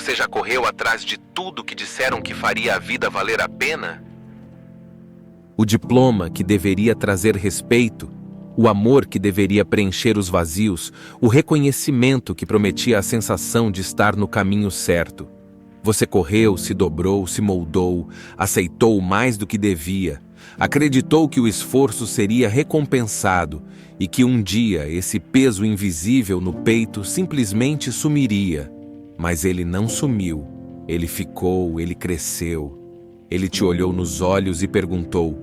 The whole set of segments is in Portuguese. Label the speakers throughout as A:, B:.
A: Você já correu atrás de tudo que disseram que faria a vida valer a pena?
B: O diploma que deveria trazer respeito, o amor que deveria preencher os vazios, o reconhecimento que prometia a sensação de estar no caminho certo. Você correu, se dobrou, se moldou, aceitou mais do que devia, acreditou que o esforço seria recompensado e que um dia esse peso invisível no peito simplesmente sumiria. Mas ele não sumiu, ele ficou, ele cresceu. Ele te olhou nos olhos e perguntou: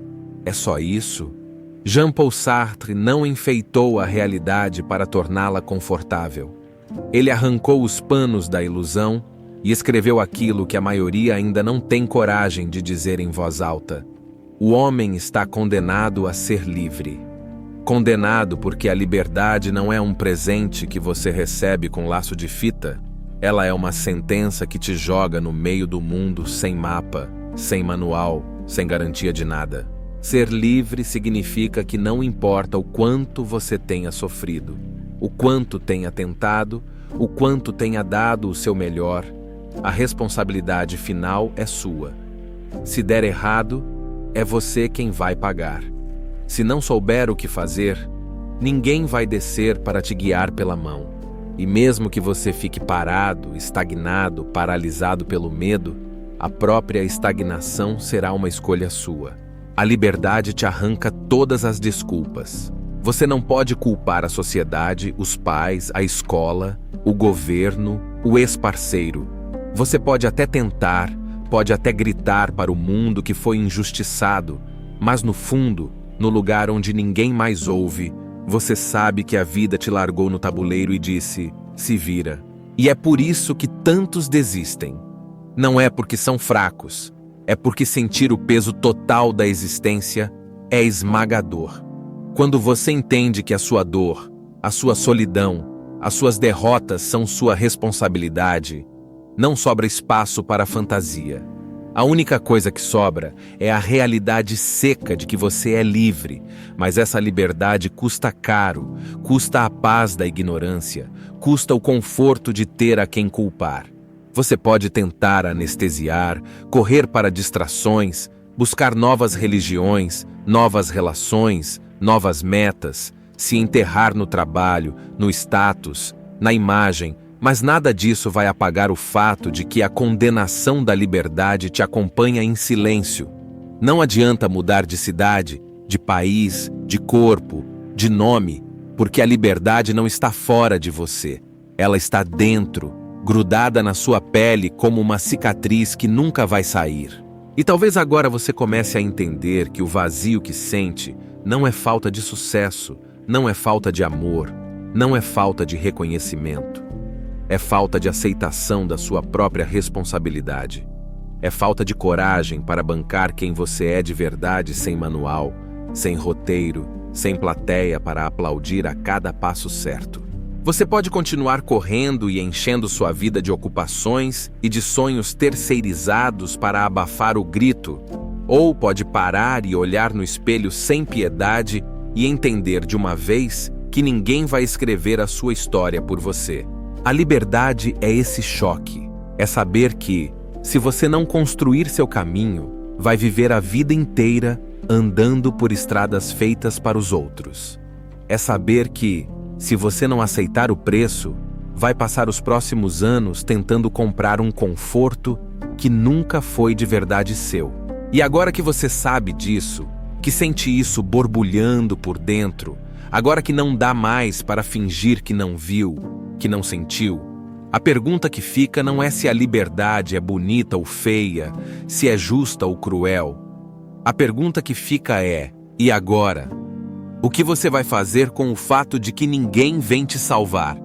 B: é só isso? Jean-Paul Sartre não enfeitou a realidade para torná-la confortável. Ele arrancou os panos da ilusão e escreveu aquilo que a maioria ainda não tem coragem de dizer em voz alta: o homem está condenado a ser livre. Condenado porque a liberdade não é um presente que você recebe com laço de fita, ela é uma sentença que te joga no meio do mundo sem mapa, sem manual, sem garantia de nada. Ser livre significa que não importa o quanto você tenha sofrido, o quanto tenha tentado, o quanto tenha dado o seu melhor, a responsabilidade final é sua. Se der errado, é você quem vai pagar. Se não souber o que fazer, ninguém vai descer para te guiar pela mão. E mesmo que você fique parado, estagnado, paralisado pelo medo, a própria estagnação será uma escolha sua. A liberdade te arranca todas as desculpas. Você não pode culpar a sociedade, os pais, a escola, o governo, o ex-parceiro. Você pode até tentar, pode até gritar para o mundo que foi injustiçado, mas no fundo, no lugar onde ninguém mais ouve, você sabe que a vida te largou no tabuleiro e disse: se vira. E é por isso que tantos desistem. Não é porque são fracos, é porque sentir o peso total da existência é esmagador. Quando você entende que a sua dor, a sua solidão, as suas derrotas são sua responsabilidade, não sobra espaço para a fantasia. A única coisa que sobra é a realidade seca de que você é livre, mas essa liberdade custa caro, custa a paz da ignorância, custa o conforto de ter a quem culpar. Você pode tentar anestesiar, correr para distrações, buscar novas religiões, novas relações, novas metas, se enterrar no trabalho, no status, na imagem, mas nada disso vai apagar o fato de que a condenação da liberdade te acompanha em silêncio. Não adianta mudar de cidade, de país, de corpo, de nome, porque a liberdade não está fora de você. Ela está dentro, grudada na sua pele como uma cicatriz que nunca vai sair. E talvez agora você comece a entender que o vazio que sente não é falta de sucesso, não é falta de amor, não é falta de reconhecimento. É falta de aceitação da sua própria responsabilidade. É falta de coragem para bancar quem você é de verdade sem manual, sem roteiro, sem plateia para aplaudir a cada passo certo. Você pode continuar correndo e enchendo sua vida de ocupações e de sonhos terceirizados para abafar o grito, ou pode parar e olhar no espelho sem piedade e entender de uma vez que ninguém vai escrever a sua história por você. A liberdade é esse choque, é saber que, se você não construir seu caminho, vai viver a vida inteira andando por estradas feitas para os outros. É saber que, se você não aceitar o preço, vai passar os próximos anos tentando comprar um conforto que nunca foi de verdade seu. E agora que você sabe disso, que sente isso borbulhando por dentro, agora que não dá mais para fingir que não viu, que não sentiu, a pergunta que fica não é se a liberdade é bonita ou feia, se é justa ou cruel. A pergunta que fica é: e agora? O que você vai fazer com o fato de que ninguém vem te salvar?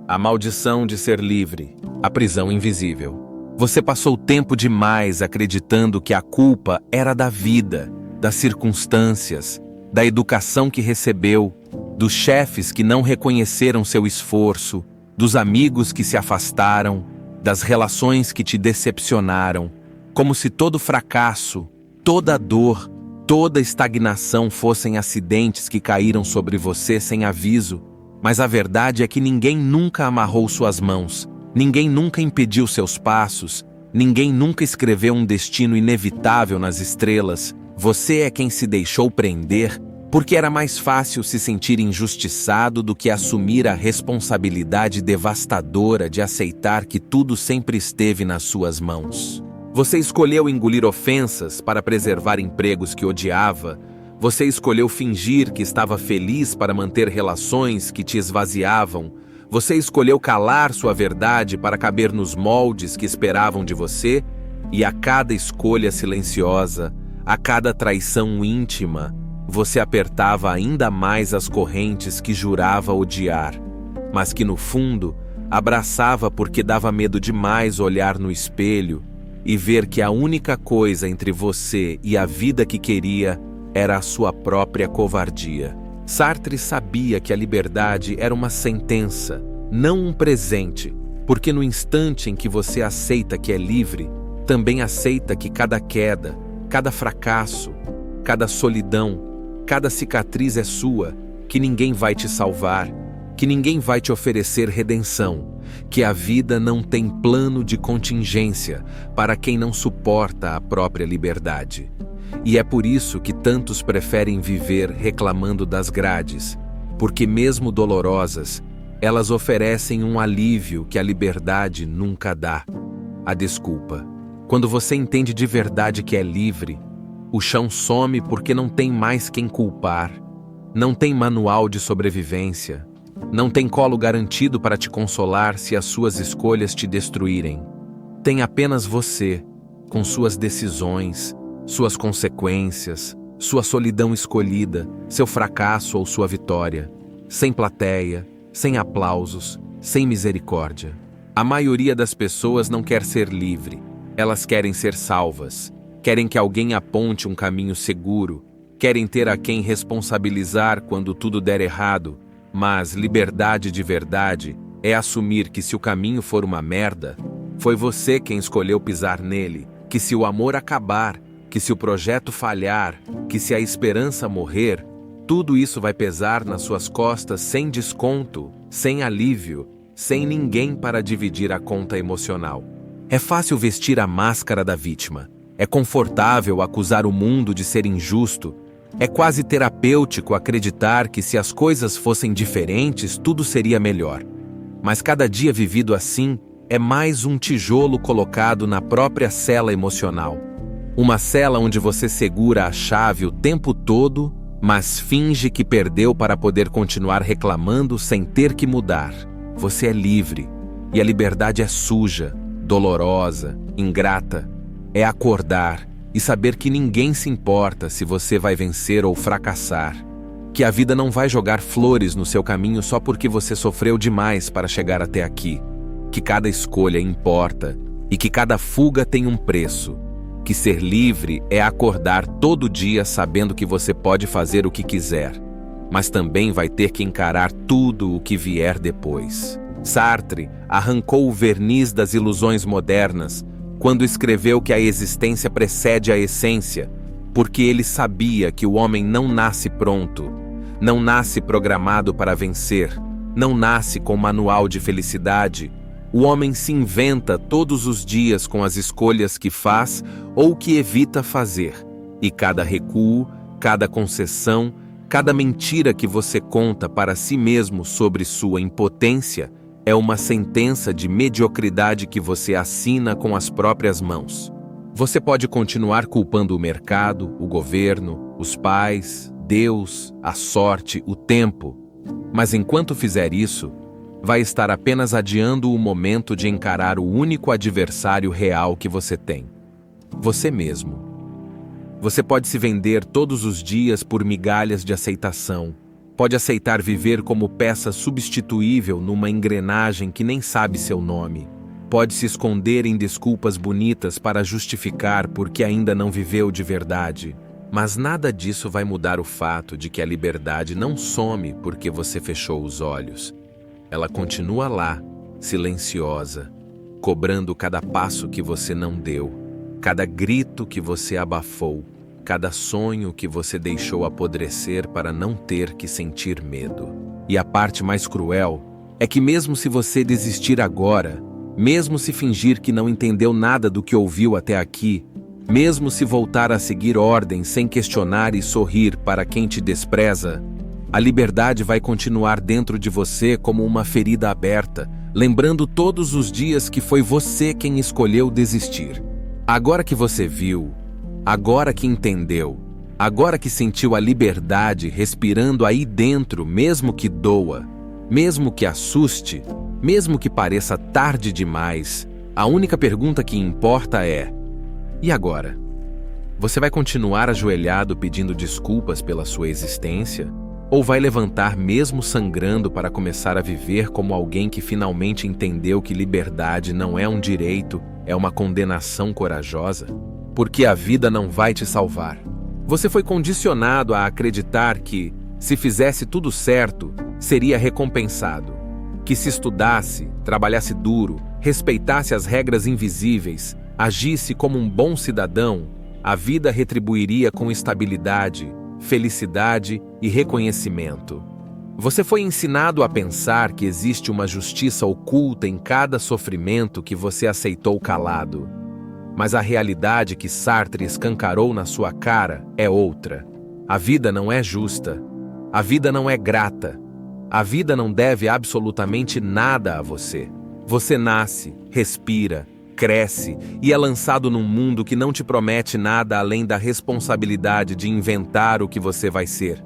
B: A maldição de ser livre, a prisão invisível. Você passou tempo demais acreditando que a culpa era da vida, das circunstâncias, da educação que recebeu, dos chefes que não reconheceram seu esforço, dos amigos que se afastaram, das relações que te decepcionaram, como se todo fracasso, toda dor, toda estagnação fossem acidentes que caíram sobre você sem aviso. Mas a verdade é que ninguém nunca amarrou suas mãos, Ninguém nunca impediu seus passos, ninguém nunca escreveu um destino inevitável nas estrelas. Você é quem se deixou prender, porque era mais fácil se sentir injustiçado do que assumir a responsabilidade devastadora de aceitar que tudo sempre esteve nas suas mãos. Você escolheu engolir ofensas para preservar empregos que odiava. Você escolheu fingir que estava feliz para manter relações que te esvaziavam. Você escolheu calar sua verdade para caber nos moldes que esperavam de você. E a cada escolha silenciosa, a cada traição íntima, você apertava ainda mais as correntes que jurava odiar, mas que no fundo abraçava porque dava medo demais olhar no espelho e ver que a única coisa entre você e a vida que queria era a sua própria covardia. Sartre sabia que a liberdade era uma sentença, não um presente, porque no instante em que você aceita que é livre, também aceita que cada queda, cada fracasso, cada solidão, cada cicatriz é sua, que ninguém vai te salvar, que ninguém vai te oferecer redenção, que a vida não tem plano de contingência para quem não suporta a própria liberdade. E é por isso que tantos preferem viver reclamando das grades, porque mesmo dolorosas, elas oferecem um alívio que a liberdade nunca dá. A desculpa. Quando você entende de verdade que é livre, o chão some porque não tem mais quem culpar, não tem manual de sobrevivência, não tem colo garantido para te consolar se as suas escolhas te destruírem. Tem apenas você, com suas decisões, suas consequências, sua solidão escolhida, seu fracasso ou sua vitória, sem plateia, sem aplausos, sem misericórdia. A maioria das pessoas não quer ser livre, elas querem ser salvas, querem que alguém aponte um caminho seguro, querem ter a quem responsabilizar quando tudo der errado, mas liberdade de verdade é assumir que se o caminho for uma merda, foi você quem escolheu pisar nele, que se o amor acabar, que se o projeto falhar, que se a esperança morrer, tudo isso vai pesar nas suas costas sem desconto, sem alívio, sem ninguém para dividir a conta emocional. É fácil vestir a máscara da vítima. É confortável acusar o mundo de ser injusto. É quase terapêutico acreditar que se as coisas fossem diferentes, tudo seria melhor. Mas cada dia vivido assim é mais um tijolo colocado na própria cela emocional. Uma cela onde você segura a chave o tempo todo, mas finge que perdeu para poder continuar reclamando sem ter que mudar. Você é livre, e a liberdade é suja, dolorosa, ingrata. É acordar e saber que ninguém se importa se você vai vencer ou fracassar. Que a vida não vai jogar flores no seu caminho só porque você sofreu demais para chegar até aqui. Que cada escolha importa e que cada fuga tem um preço. Que ser livre é acordar todo dia sabendo que você pode fazer o que quiser, mas também vai ter que encarar tudo o que vier depois. Sartre arrancou o verniz das ilusões modernas quando escreveu que a existência precede a essência, porque ele sabia que o homem não nasce pronto, não nasce programado para vencer, não nasce com manual de felicidade. O homem se inventa todos os dias com as escolhas que faz ou que evita fazer, e cada recuo, cada concessão, cada mentira que você conta para si mesmo sobre sua impotência é uma sentença de mediocridade que você assina com as próprias mãos. Você pode continuar culpando o mercado, o governo, os pais, Deus, a sorte, o tempo, mas enquanto fizer isso, vai estar apenas adiando o momento de encarar o único adversário real que você tem: você mesmo. Você pode se vender todos os dias por migalhas de aceitação. Pode aceitar viver como peça substituível numa engrenagem que nem sabe seu nome. Pode se esconder em desculpas bonitas para justificar porque ainda não viveu de verdade. Mas nada disso vai mudar o fato de que a liberdade não some porque você fechou os olhos. Ela continua lá, silenciosa, cobrando cada passo que você não deu, cada grito que você abafou, cada sonho que você deixou apodrecer para não ter que sentir medo. E a parte mais cruel é que mesmo se você desistir agora, mesmo se fingir que não entendeu nada do que ouviu até aqui, mesmo se voltar a seguir ordens sem questionar e sorrir para quem te despreza, a liberdade vai continuar dentro de você como uma ferida aberta, lembrando todos os dias que foi você quem escolheu desistir. Agora que você viu, agora que entendeu, agora que sentiu a liberdade respirando aí dentro, mesmo que doa, mesmo que assuste, mesmo que pareça tarde demais, a única pergunta que importa é: e agora? Você vai continuar ajoelhado pedindo desculpas pela sua existência? Ou vai levantar mesmo sangrando para começar a viver como alguém que finalmente entendeu que liberdade não é um direito, é uma condenação corajosa? Porque a vida não vai te salvar. Você foi condicionado a acreditar que, se fizesse tudo certo, seria recompensado. Que se estudasse, trabalhasse duro, respeitasse as regras invisíveis, agisse como um bom cidadão, a vida retribuiria com estabilidade, felicidade e reconhecimento. Você foi ensinado a pensar que existe uma justiça oculta em cada sofrimento que você aceitou calado. Mas a realidade que Sartre escancarou na sua cara é outra. A vida não é justa. A vida não é grata. A vida não deve absolutamente nada a você. Você nasce, respira, cresce e é lançado num mundo que não te promete nada além da responsabilidade de inventar o que você vai ser.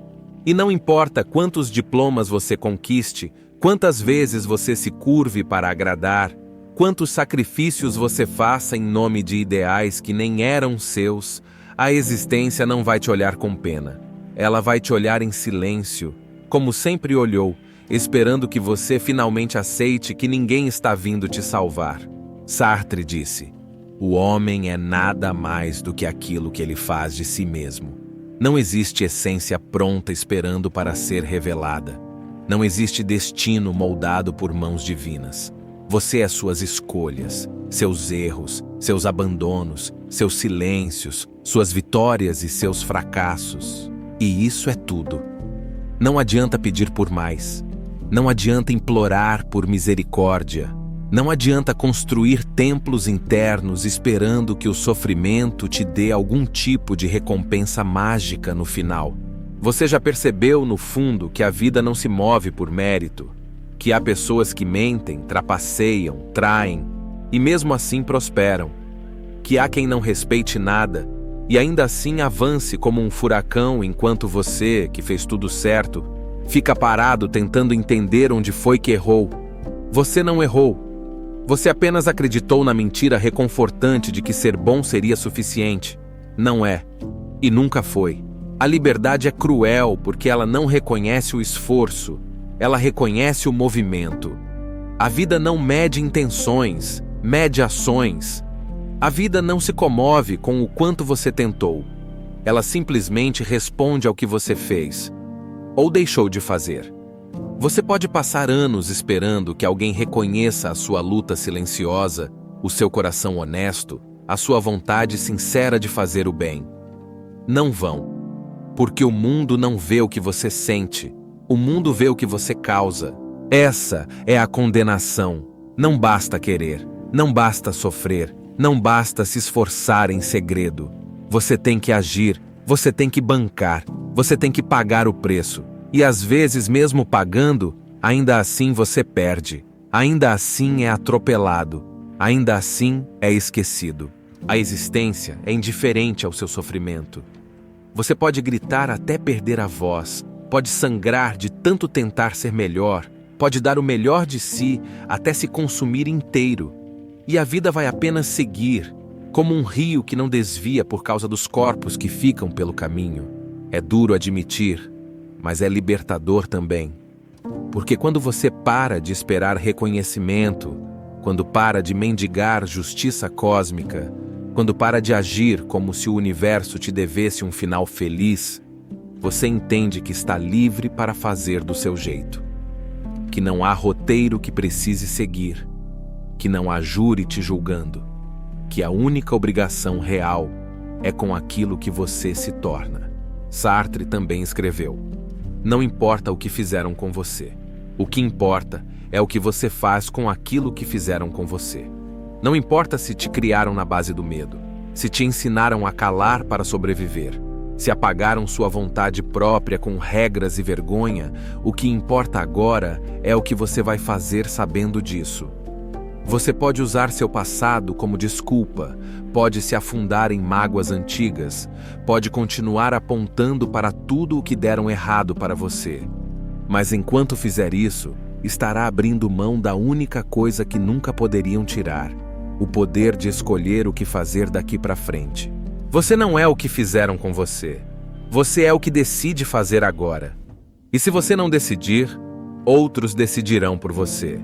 B: E não importa quantos diplomas você conquiste, quantas vezes você se curve para agradar, quantos sacrifícios você faça em nome de ideais que nem eram seus, a existência não vai te olhar com pena. Ela vai te olhar em silêncio, como sempre olhou, esperando que você finalmente aceite que ninguém está vindo te salvar. Sartre disse: o homem é nada mais do que aquilo que ele faz de si mesmo. Não existe essência pronta esperando para ser revelada. Não existe destino moldado por mãos divinas. Você é suas escolhas, seus erros, seus abandonos, seus silêncios, suas vitórias e seus fracassos. E isso é tudo. Não adianta pedir por mais. Não adianta implorar por misericórdia. Não adianta construir templos internos esperando que o sofrimento te dê algum tipo de recompensa mágica no final. Você já percebeu, no fundo, que a vida não se move por mérito, que há pessoas que mentem, trapaceiam, traem e mesmo assim prosperam, que há quem não respeite nada e ainda assim avance como um furacão enquanto você, que fez tudo certo, fica parado tentando entender onde foi que errou. Você não errou. Você apenas acreditou na mentira reconfortante de que ser bom seria suficiente. Não é. E nunca foi. A liberdade é cruel porque ela não reconhece o esforço. Ela reconhece o movimento. A vida não mede intenções, mede ações. A vida não se comove com o quanto você tentou. Ela simplesmente responde ao que você fez. Ou deixou de fazer. Você pode passar anos esperando que alguém reconheça a sua luta silenciosa, o seu coração honesto, a sua vontade sincera de fazer o bem. Não vão. Porque o mundo não vê o que você sente. O mundo vê o que você causa. Essa é a condenação. Não basta querer. Não basta sofrer. Não basta se esforçar em segredo. Você tem que agir. Você tem que bancar. Você tem que pagar o preço. E às vezes, mesmo pagando, ainda assim você perde. Ainda assim é atropelado. Ainda assim é esquecido. A existência é indiferente ao seu sofrimento. Você pode gritar até perder a voz, pode sangrar de tanto tentar ser melhor, pode dar o melhor de si até se consumir inteiro. E a vida vai apenas seguir, como um rio que não desvia por causa dos corpos que ficam pelo caminho. É duro admitir, mas é libertador também. Porque quando você para de esperar reconhecimento, quando para de mendigar justiça cósmica, quando para de agir como se o universo te devesse um final feliz, você entende que está livre para fazer do seu jeito. Que não há roteiro que precise seguir, que não há júri te julgando, que a única obrigação real é com aquilo que você se torna. Sartre também escreveu: não importa o que fizeram com você. O que importa é o que você faz com aquilo que fizeram com você. Não importa se te criaram na base do medo, se te ensinaram a calar para sobreviver, se apagaram sua vontade própria com regras e vergonha, o que importa agora é o que você vai fazer sabendo disso. Você pode usar seu passado como desculpa, pode se afundar em mágoas antigas, pode continuar apontando para tudo o que deram errado para você. Mas enquanto fizer isso, estará abrindo mão da única coisa que nunca poderiam tirar: o poder de escolher o que fazer daqui para frente. Você não é o que fizeram com você. Você é o que decide fazer agora. E se você não decidir, outros decidirão por você.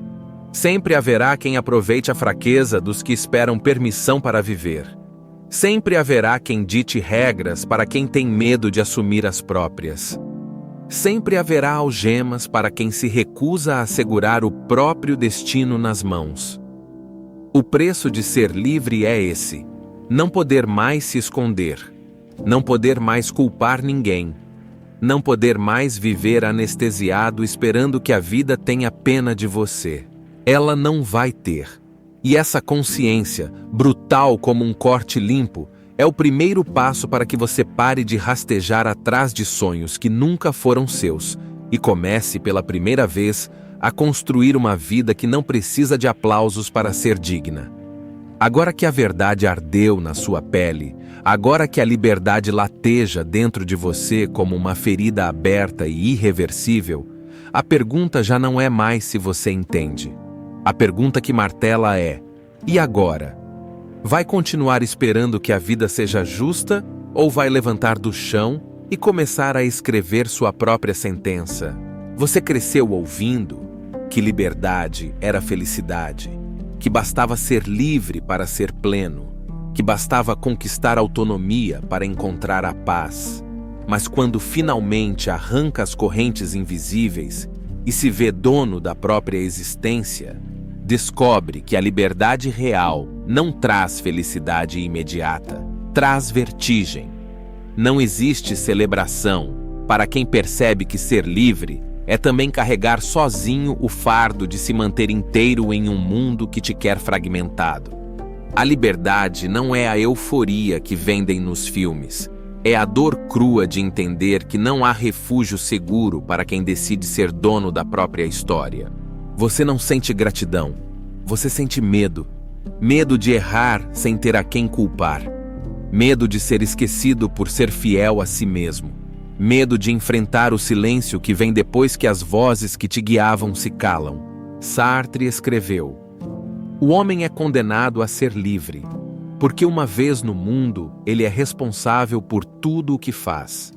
B: Sempre haverá quem aproveite a fraqueza dos que esperam permissão para viver. Sempre haverá quem dite regras para quem tem medo de assumir as próprias. Sempre haverá algemas para quem se recusa a segurar o próprio destino nas mãos. O preço de ser livre é esse: não poder mais se esconder, não poder mais culpar ninguém, não poder mais viver anestesiado esperando que a vida tenha pena de você. Ela não vai ter. E essa consciência, brutal como um corte limpo, é o primeiro passo para que você pare de rastejar atrás de sonhos que nunca foram seus e comece pela primeira vez a construir uma vida que não precisa de aplausos para ser digna. Agora que a verdade ardeu na sua pele, agora que a liberdade lateja dentro de você como uma ferida aberta e irreversível, a pergunta já não é mais se você entende. A pergunta que martela é: e agora? Vai continuar esperando que a vida seja justa ou vai levantar do chão e começar a escrever sua própria sentença? Você cresceu ouvindo que liberdade era felicidade, que bastava ser livre para ser pleno, que bastava conquistar autonomia para encontrar a paz. Mas quando finalmente arranca as correntes invisíveis e se vê dono da própria existência, descobre que a liberdade real não traz felicidade imediata, traz vertigem. Não existe celebração para quem percebe que ser livre é também carregar sozinho o fardo de se manter inteiro em um mundo que te quer fragmentado. A liberdade não é a euforia que vendem nos filmes, é a dor crua de entender que não há refúgio seguro para quem decide ser dono da própria história. Você não sente gratidão, você sente medo. Medo de errar sem ter a quem culpar. Medo de ser esquecido por ser fiel a si mesmo. Medo de enfrentar o silêncio que vem depois que as vozes que te guiavam se calam. Sartre escreveu: o homem é condenado a ser livre, porque uma vez no mundo ele é responsável por tudo o que faz.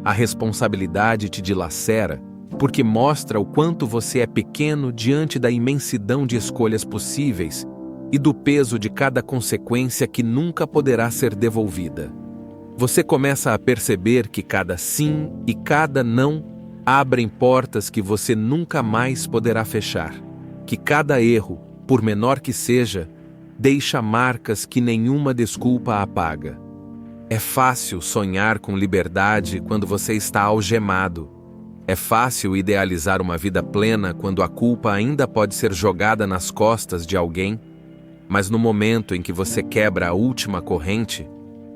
B: A responsabilidade te dilacera, porque mostra o quanto você é pequeno diante da imensidão de escolhas possíveis e do peso de cada consequência que nunca poderá ser devolvida. Você começa a perceber que cada sim e cada não abrem portas que você nunca mais poderá fechar, que cada erro, por menor que seja, deixa marcas que nenhuma desculpa apaga. É fácil sonhar com liberdade quando você está algemado. É fácil idealizar uma vida plena quando a culpa ainda pode ser jogada nas costas de alguém. Mas no momento em que você quebra a última corrente,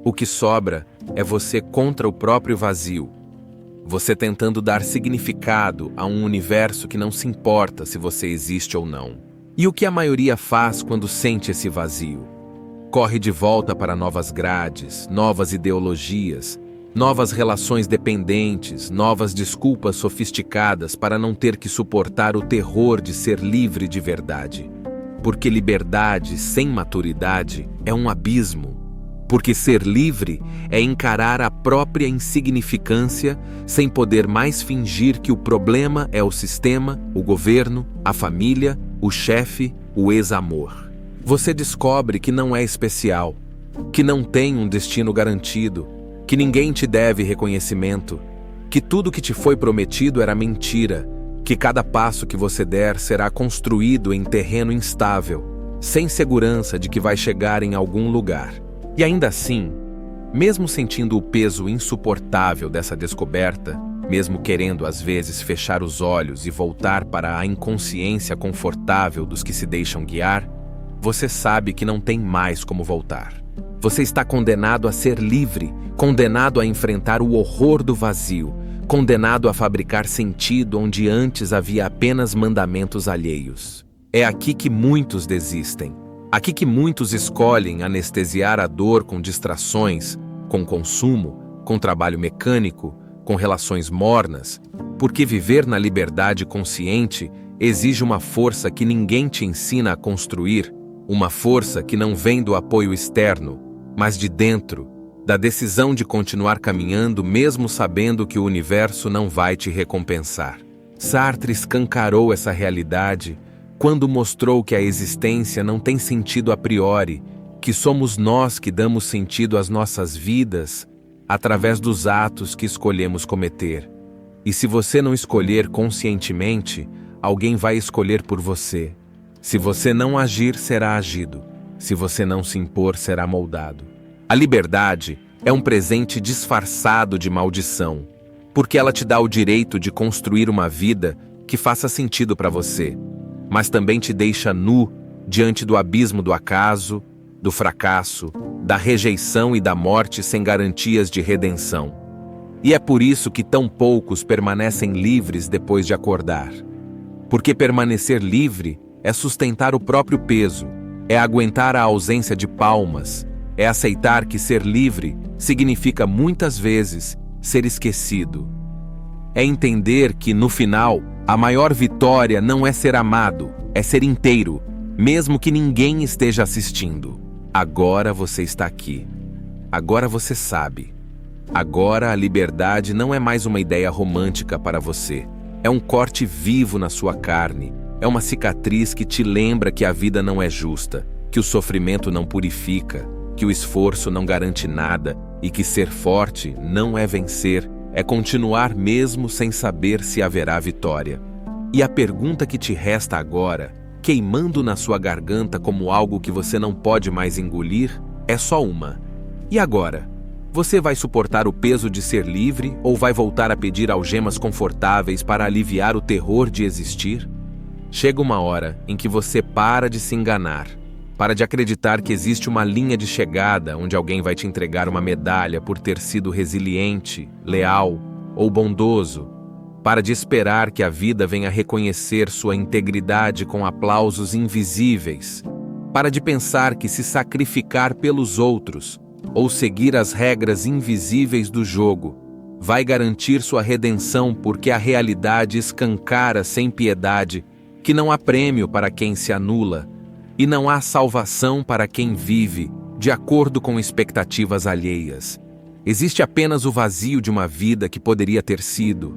B: o que sobra é você contra o próprio vazio. Você tentando dar significado a um universo que não se importa se você existe ou não. E o que a maioria faz quando sente esse vazio? Corre de volta para novas grades, novas ideologias, novas relações dependentes, novas desculpas sofisticadas para não ter que suportar o terror de ser livre de verdade. Porque liberdade sem maturidade é um abismo. Porque ser livre é encarar a própria insignificância sem poder mais fingir que o problema é o sistema, o governo, a família, o chefe, o ex-amor. Você descobre que não é especial, que não tem um destino garantido, que ninguém te deve reconhecimento, que tudo que te foi prometido era mentira, que cada passo que você der será construído em terreno instável, sem segurança de que vai chegar em algum lugar. E ainda assim, mesmo sentindo o peso insuportável dessa descoberta, mesmo querendo às vezes fechar os olhos e voltar para a inconsciência confortável dos que se deixam guiar, você sabe que não tem mais como voltar. Você está condenado a ser livre, condenado a enfrentar o horror do vazio, condenado a fabricar sentido onde antes havia apenas mandamentos alheios. É aqui que muitos desistem. Aqui que muitos escolhem anestesiar a dor com distrações, com consumo, com trabalho mecânico, com relações mornas, porque viver na liberdade consciente exige uma força que ninguém te ensina a construir, uma força que não vem do apoio externo, mas de dentro, da decisão de continuar caminhando mesmo sabendo que o universo não vai te recompensar. Sartre escancarou essa realidade quando mostrou que a existência não tem sentido a priori, que somos nós que damos sentido às nossas vidas através dos atos que escolhemos cometer. E se você não escolher conscientemente, alguém vai escolher por você. Se você não agir, será agido. Se você não se impor, será moldado. A liberdade é um presente disfarçado de maldição, porque ela te dá o direito de construir uma vida que faça sentido para você, mas também te deixa nu diante do abismo do acaso, do fracasso, da rejeição e da morte sem garantias de redenção. E é por isso que tão poucos permanecem livres depois de acordar. Porque permanecer livre é sustentar o próprio peso, é aguentar a ausência de palmas, é aceitar que ser livre significa muitas vezes ser esquecido. É entender que, no final, a maior vitória não é ser amado, é ser inteiro, mesmo que ninguém esteja assistindo. Agora você está aqui. Agora você sabe. Agora a liberdade não é mais uma ideia romântica para você. É um corte vivo na sua carne. É uma cicatriz que te lembra que a vida não é justa, que o sofrimento não purifica, que o esforço não garante nada e que ser forte não é vencer, é continuar mesmo sem saber se haverá vitória. E a pergunta que te resta agora, queimando na sua garganta como algo que você não pode mais engolir, é só uma. E agora? Você vai suportar o peso de ser livre ou vai voltar a pedir algemas confortáveis para aliviar o terror de existir? Chega uma hora em que você para de se enganar, para de acreditar que existe uma linha de chegada onde alguém vai te entregar uma medalha por ter sido resiliente, leal ou bondoso. Para de esperar que a vida venha reconhecer sua integridade com aplausos invisíveis. Para de pensar que se sacrificar pelos outros ou seguir as regras invisíveis do jogo vai garantir sua redenção, porque a realidade escancara sem piedade que não há prêmio para quem se anula e não há salvação para quem vive de acordo com expectativas alheias. Existe apenas o vazio de uma vida que poderia ter sido.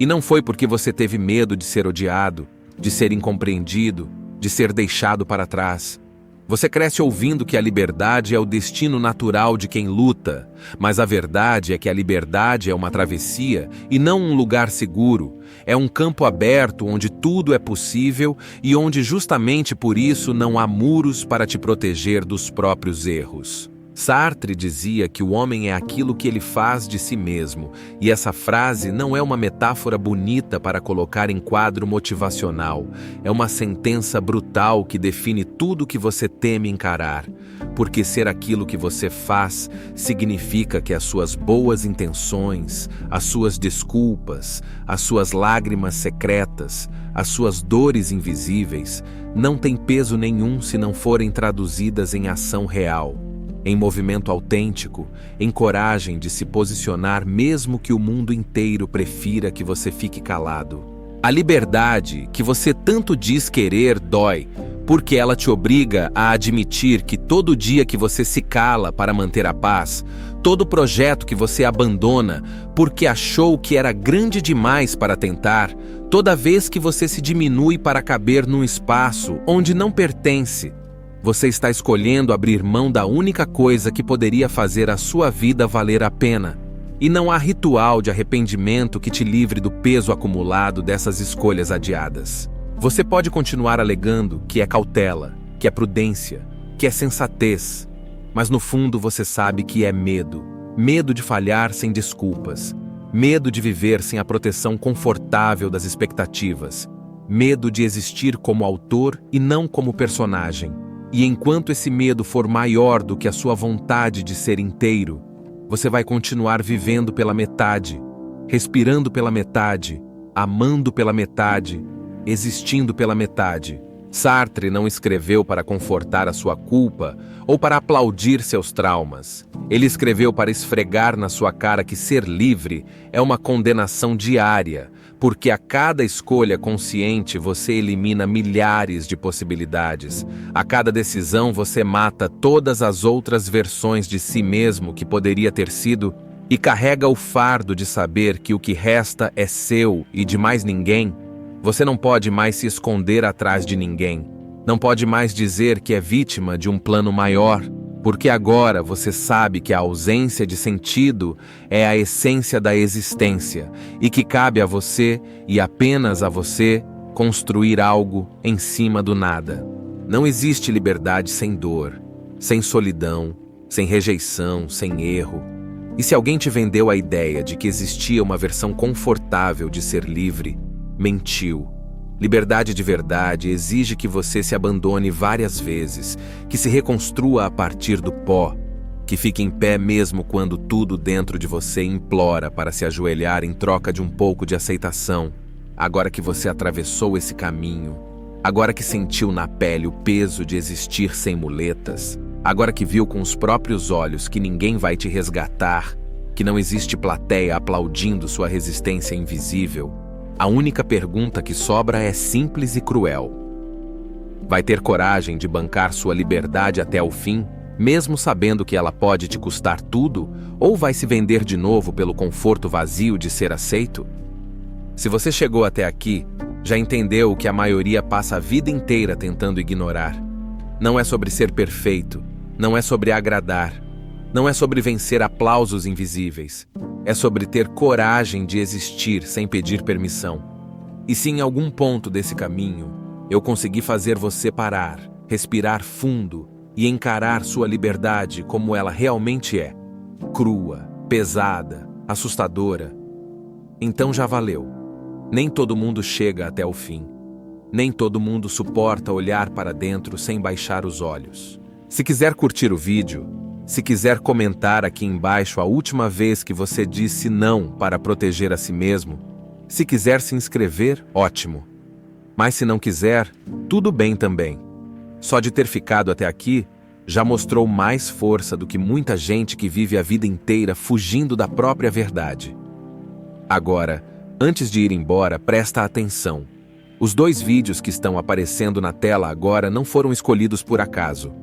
B: E não foi porque você teve medo de ser odiado, de ser incompreendido, de ser deixado para trás. Você cresce ouvindo que a liberdade é o destino natural de quem luta, mas a verdade é que a liberdade é uma travessia e não um lugar seguro. É um campo aberto onde tudo é possível e onde justamente por isso não há muros para te proteger dos próprios erros. Sartre dizia que o homem é aquilo que ele faz de si mesmo, e essa frase não é uma metáfora bonita para colocar em quadro motivacional, é uma sentença brutal que define tudo que você teme encarar, porque ser aquilo que você faz significa que as suas boas intenções, as suas desculpas, as suas lágrimas secretas, as suas dores invisíveis, não têm peso nenhum se não forem traduzidas em ação real. Em movimento autêntico, em coragem de se posicionar mesmo que o mundo inteiro prefira que você fique calado. A liberdade que você tanto diz querer dói, porque ela te obriga a admitir que todo dia que você se cala para manter a paz, todo projeto que você abandona porque achou que era grande demais para tentar, toda vez que você se diminui para caber num espaço onde não pertence, você está escolhendo abrir mão da única coisa que poderia fazer a sua vida valer a pena. E não há ritual de arrependimento que te livre do peso acumulado dessas escolhas adiadas. Você pode continuar alegando que é cautela, que é prudência, que é sensatez, mas no fundo você sabe que é medo. Medo de falhar sem desculpas. Medo de viver sem a proteção confortável das expectativas. Medo de existir como autor e não como personagem. E enquanto esse medo for maior do que a sua vontade de ser inteiro, você vai continuar vivendo pela metade, respirando pela metade, amando pela metade, existindo pela metade. Sartre não escreveu para confortar a sua culpa ou para aplaudir seus traumas. Ele escreveu para esfregar na sua cara que ser livre é uma condenação diária, porque a cada escolha consciente você elimina milhares de possibilidades. A cada decisão você mata todas as outras versões de si mesmo que poderia ter sido e carrega o fardo de saber que o que resta é seu e de mais ninguém. Você não pode mais se esconder atrás de ninguém. Não pode mais dizer que é vítima de um plano maior, porque agora você sabe que a ausência de sentido é a essência da existência e que cabe a você, e apenas a você, construir algo em cima do nada. Não existe liberdade sem dor, sem solidão, sem rejeição, sem erro. E se alguém te vendeu a ideia de que existia uma versão confortável de ser livre, mentiu. Liberdade de verdade exige que você se abandone várias vezes, que se reconstrua a partir do pó, que fique em pé mesmo quando tudo dentro de você implora para se ajoelhar em troca de um pouco de aceitação. Agora que você atravessou esse caminho, agora que sentiu na pele o peso de existir sem muletas, agora que viu com os próprios olhos que ninguém vai te resgatar, que não existe plateia aplaudindo sua resistência invisível, a única pergunta que sobra é simples e cruel. Vai ter coragem de bancar sua liberdade até o fim, mesmo sabendo que ela pode te custar tudo, ou vai se vender de novo pelo conforto vazio de ser aceito? Se você chegou até aqui, já entendeu o que a maioria passa a vida inteira tentando ignorar. Não é sobre ser perfeito, não é sobre agradar, não é sobre vencer aplausos invisíveis. É sobre ter coragem de existir sem pedir permissão. E se em algum ponto desse caminho eu consegui fazer você parar, respirar fundo e encarar sua liberdade como ela realmente é, crua, pesada, assustadora, então já valeu. Nem todo mundo chega até o fim. Nem todo mundo suporta olhar para dentro sem baixar os olhos. Se quiser curtir o vídeo, se quiser comentar aqui embaixo a última vez que você disse não para proteger a si mesmo, se quiser se inscrever, ótimo. Mas se não quiser, tudo bem também. Só de ter ficado até aqui, já mostrou mais força do que muita gente que vive a vida inteira fugindo da própria verdade. Agora, antes de ir embora, presta atenção. Os 2 vídeos que estão aparecendo na tela agora não foram escolhidos por acaso.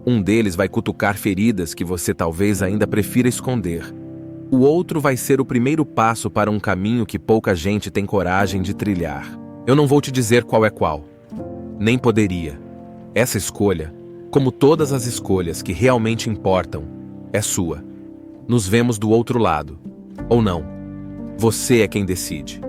B: Um deles vai cutucar feridas que você talvez ainda prefira esconder. O outro vai ser o primeiro passo para um caminho que pouca gente tem coragem de trilhar. Eu não vou te dizer qual é qual. Nem poderia. Essa escolha, como todas as escolhas que realmente importam, é sua. Nos vemos do outro lado. Ou não. Você é quem decide.